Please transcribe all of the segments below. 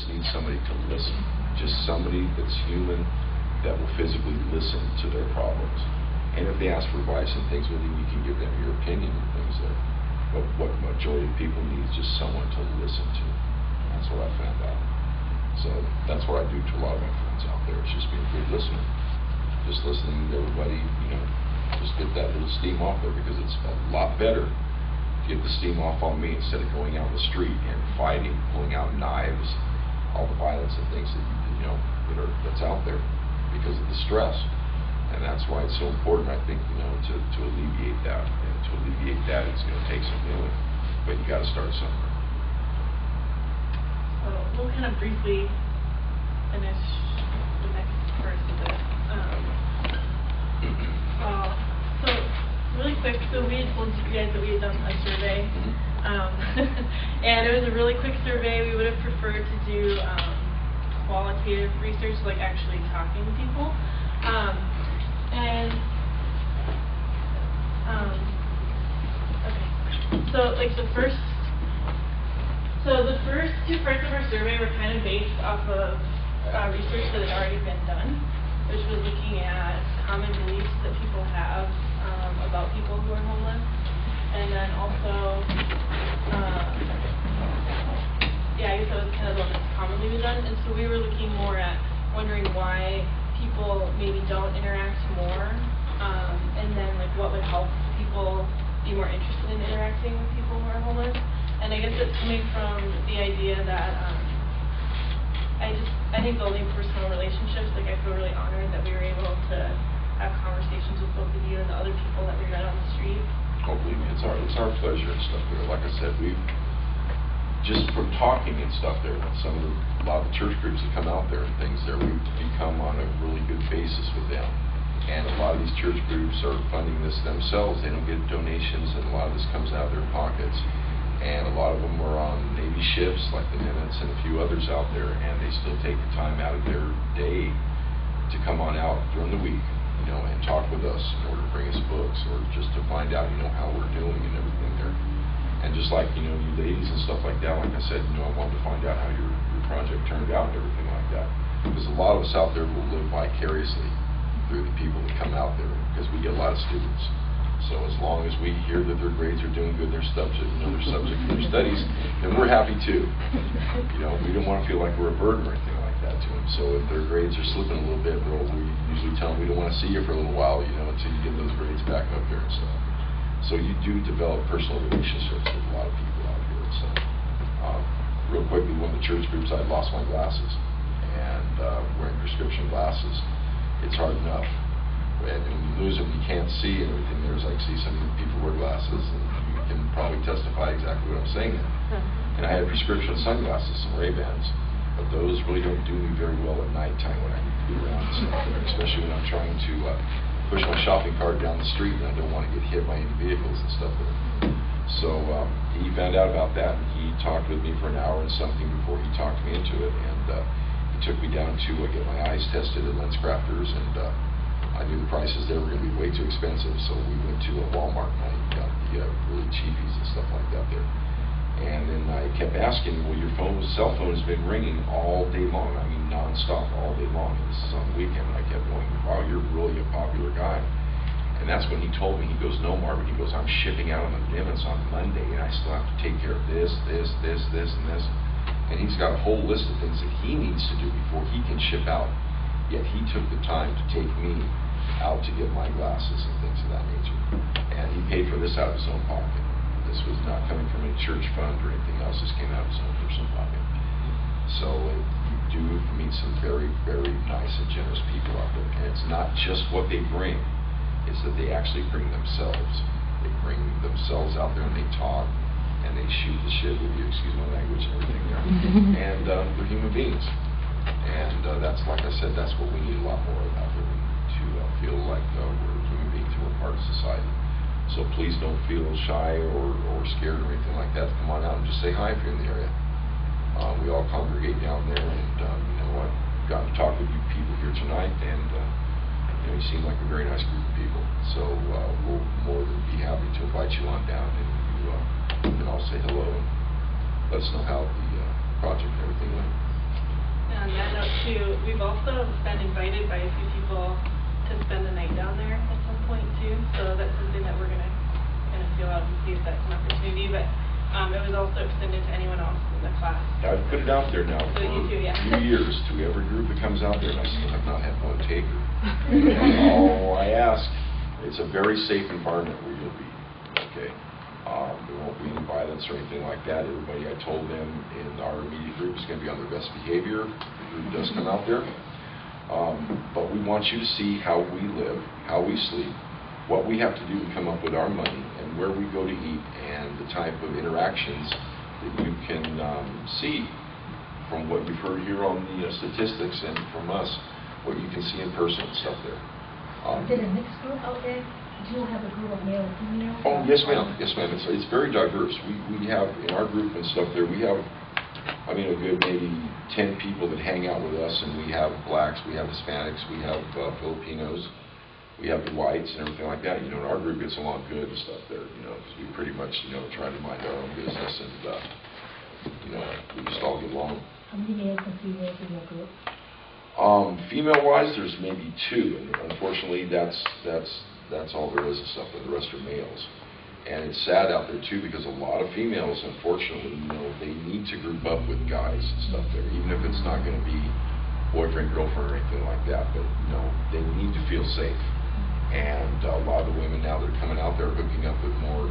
need somebody to listen, just somebody that's human, that will physically listen to their problems. And if they ask for advice and things, well, then you can give them your opinion and things there. But what majority of people need is just someone to listen to. That's what I found out. So that's what I do to a lot of my friends out there. It's just being a good listener. Just listening to everybody, just get that little steam off there, because it's a lot better to get the steam off on me instead of going out in the street and fighting, pulling out knives, all the violence and things that's out there because of the stress. And that's why it's so important, I think, to alleviate that. And to alleviate that, it's going to take some doing, but you got to start somewhere. So we'll kind of briefly finish the next part of this. So really quick, so we had told you guys that we had done a survey, and it was a really quick survey. We would have preferred to do qualitative research, like actually talking to people. Okay. So the first two parts of our survey were kind of based off of research that had already been done, which was looking at common beliefs that people have about people who are homeless, and then also, I guess that was kind of the one that's commonly been done. And so we were looking more at wondering why people maybe don't interact more, and then like what would help people be more interested in interacting with people who are homeless. And I guess it's coming from the idea that I think building personal relationships, like I feel really honored that we were able to have conversations with both of you and the other people that we met on the street. Oh, believe me, it's our pleasure and stuff there. Like I said, we've just from talking and stuff there, a lot of the church groups that come out there and things there, we've become on a really good basis with them. And a lot of these church groups are funding this themselves. They don't get donations, and a lot of this comes out of their pockets. And a lot of them are on Navy ships, like the Nimitz and a few others out there, and they still take the time out of their day to come on out during the week, and talk with us in order to bring us books, or just to find out, how we're doing and everything there. And just like, you ladies and stuff like that, like I said, I wanted to find out how your project turned out and everything like that. Because a lot of us out there will live vicariously through the people that come out there, because we get a lot of students. So as long as we hear that their grades are doing good, their subject, their subject in their studies, then we're happy too. We don't want to feel like we're a burden or anything like that to them. So if their grades are slipping a little bit, we usually tell them we don't want to see you for a little while, until you get those grades back up there and stuff. So you do develop personal relationships with a lot of people out here. So real quickly, one of the church groups, I lost my glasses, and wearing prescription glasses, it's hard enough. And when you lose them, you can't see and everything. There's like, see some people wear glasses, and you can probably testify exactly what I'm saying there. And I had prescription sunglasses, some Ray-Bans, but those really don't do me very well at nighttime when I need to be around stuff, especially when I'm trying to push my shopping cart down the street and I don't want to get hit by any vehicles and stuff there. So he found out about that, and he talked with me for an hour and something before he talked me into it, and he took me down to get my eyes tested at Lens Crafters, and I knew the prices there were going to be way too expensive, so we went to a Walmart and I got the really cheapies and stuff like that there. And then I kept asking, well, your cell phone has been ringing all day long. I mean, nonstop, all day long. And this is on the weekend. And I kept going, wow, you're really a popular guy. And that's when he told me, he goes, no, Marvin, he goes, I'm shipping out on the Nimitz on Monday, and I still have to take care of this, and this. And he's got a whole list of things that he needs to do before he can ship out. Yet he took the time to take me out to get my glasses and things of that nature. And he paid for this out of his own pocket. This was not coming from a church fund or anything else. This came out of his own personal pocket. So you do meet some very, very nice and generous people out there. And it's not just what they bring. It's that they actually bring themselves. They bring themselves out there and they talk and they shoot the shit with you, excuse my language and everything there. And they're human beings. And that's, like I said, that's what we need a lot more of out there, to feel like we're human beings and we're part of society. So please don't feel shy or scared or anything like that. Come on out and just say hi if you're in the area. We all congregate down there, and I've gotten to talk with you people here tonight, and you seem like a very nice group of people. So we'll more than be happy to invite you on down, and you can all say hello and let us know how the project and everything went. we've also been invited by a few people to spend the night down there at some point too. So that's something that we're gonna kind of feel out and see if that's an opportunity. But it was also extended to anyone else in the class. I've put it out there now So for you too, yeah. 2 years to every group that comes out there, and I still have not had one taker. Oh, I ask. It's a very safe environment where you'll be. Okay. There won't be any violence or anything like that. Everybody, I told them in our immediate group is going to be on their best behavior. The group does come out there. But we want you to see how we live, how we sleep, what we have to do to come up with our money, and where we go to eat, and the type of interactions that you can see from what you've heard here on the statistics and from us, what you can see in person and stuff there. Is it a mixed group out there? Do you have a group of male and female? Oh, yes, ma'am. Yes, ma'am. It's very diverse. We have, in our group and stuff there, we have, I mean, a good maybe 10 people that hang out with us, and we have blacks, we have Hispanics, we have Filipinos, we have the whites and everything like that. You know, our group gets along good and stuff there, you know, because we pretty much, you know, try to mind our own business, and, you know, we just all get along. How many males and females in your group? Female-wise, there's maybe 2, and unfortunately, that's all there is and stuff, and the rest are males. And it's sad out there too, because a lot of females, unfortunately, you know, they need to group up with guys and stuff there, even if it's not going to be boyfriend, girlfriend, or anything like that. But you know, they need to feel safe. And a lot of the women now that are coming out there are hooking up with more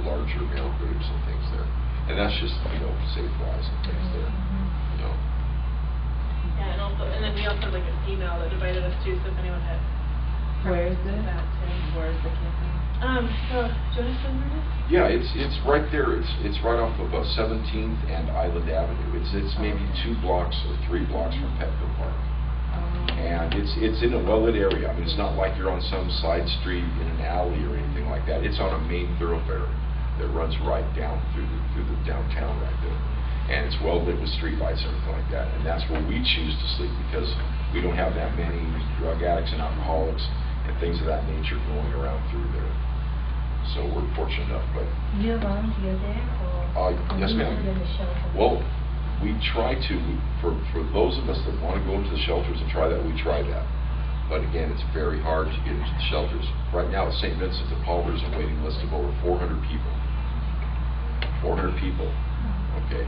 larger male groups and things there. And that's just, you know, safe-wise and things there. You know. Yeah, and then we also have like a female that invited us too. So if anyone had. Where is it? Where is the campus? So Jonas Sunburn? Yeah, it's right there. It's right off of 17th and Island Avenue. It's maybe 2 blocks or 3 blocks from Petville Park. And it's in a well-lit area. I mean, it's not like you're on some side street in an alley or anything like that. It's on a main thoroughfare that runs right down through the downtown right there. And it's well lit with street lights and everything like that. And that's where we choose to sleep, because we don't have that many drug addicts and alcoholics and things of that nature going around through there. So we're fortunate enough. But Year round, you're there, or yes, ma'am. in the shelter? Well, we try to, for those of us that want to go into the shelters and try that, we try that. But again, it's very hard to get into the shelters. Right now at St. Vincent de Paul, there's a waiting list of over 400 people. 400 people. Okay.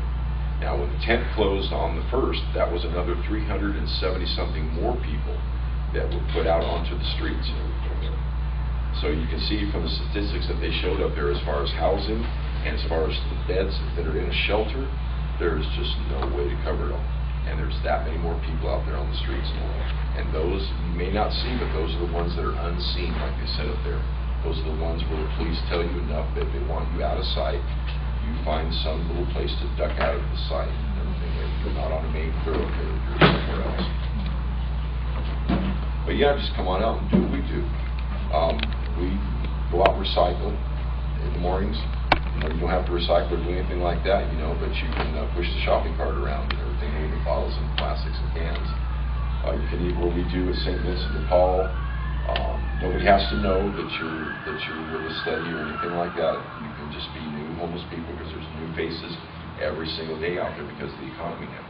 Now, when the tent closed on the 1st, that was another 370-something more people that were put out onto the streets and everything there. So you can see from the statistics that they showed up there, as far as housing and as far as the beds that are in a shelter, there's just no way to cover it all. And there's that many more people out there on the streets now. And those you may not see, but those are the ones that are unseen, like they said up there. Those are the ones where the police tell you enough that they want you out of sight. You find some little place to duck out of the sight and everything. You're not on a main thoroughfare, you're somewhere else. But yeah, just come on out and do what we do. We go out and recycle in the mornings. You know, you don't have to recycle or do anything like that, you know, but you can push the shopping cart around and everything, moving bottles and plastics and cans. You can eat what we do at St. Vincent de Paul. Nobody has to know that you're with a study or anything like that. You can just be new homeless people, because there's new faces every single day out there because of the economy now.